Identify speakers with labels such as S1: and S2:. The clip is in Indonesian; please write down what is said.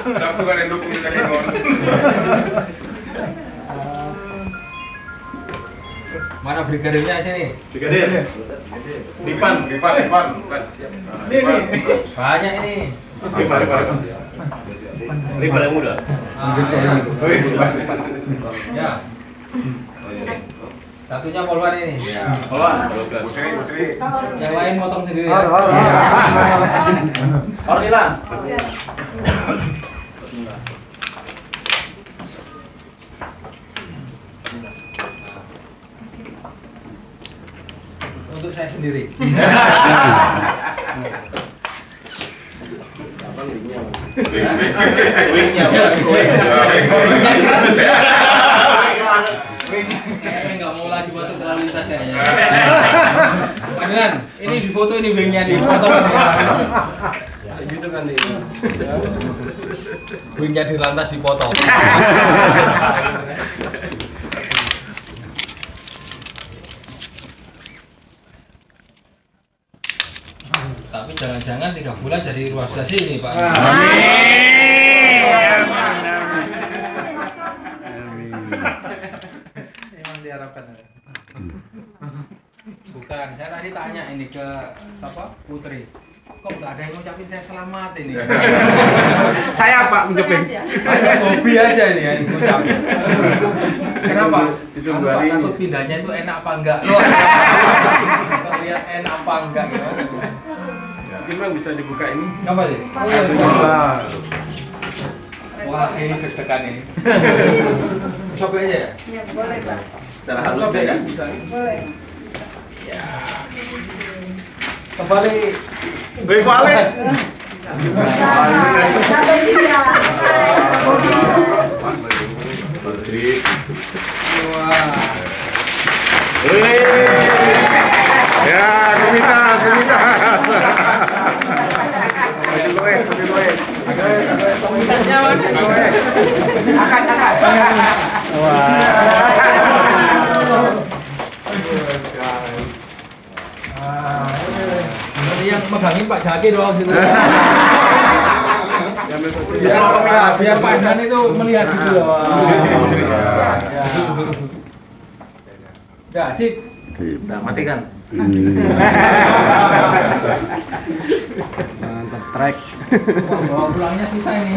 S1: Satu kan yang dukung kita ekor.
S2: Mana brigadirnya sini?
S1: Brigadir. Dipan. Siap.
S2: Ini. Banyak ini.
S1: Dipan. Ini paling muda.
S2: Ya. Satunya polwan ini.
S1: Ya. Polwan. Busri.
S2: Yang lain motong sendiri.
S1: Ornilan.
S2: Untuk saya sendiri. Kayaknya nggak mau lagi masuk ke lalu lintas kayaknya. Pandangan, ini di foto ini wingnya di foto. Gitu kan ini. Wingnya di lantas dipotong. Tapi jangan-jangan 3 bulan jadi ruas dasi ini Pak. Emang diharapkan. Bukan, saya tadi tanya ini ke siapa? Putri. Kok nggak ada yang ngucapin saya selamat ini?
S1: Saya Pak ngucapin.
S2: Saya hobi aja ini yang ngucapin. Kenapa?
S1: Itu
S2: Anu, Pak, takut pindahnya itu enak apa enggak? Loh. Lihat enak apa enggak gitu.
S1: Gimana bisa dibuka ini?
S2: Apa sih? Wah, ini deg-degan ini. Sobek aja ya?
S3: Ya, boleh, Pak.
S1: Secara halus ya?
S3: Boleh.
S2: Ya. Kembali.
S1: Gue balik.
S3: Sampai dia.
S2: Wah.
S1: Ya, kumita.
S2: Komunitasnya mana? Angkat. Ini yang megangin Pak Jaki doang gitu. Biar Pak Dan itu melihat gitu loh. Ya, sip.
S1: Nah, matikan.
S2: Mantap trek. Wah, bawa pulangnya susah ini.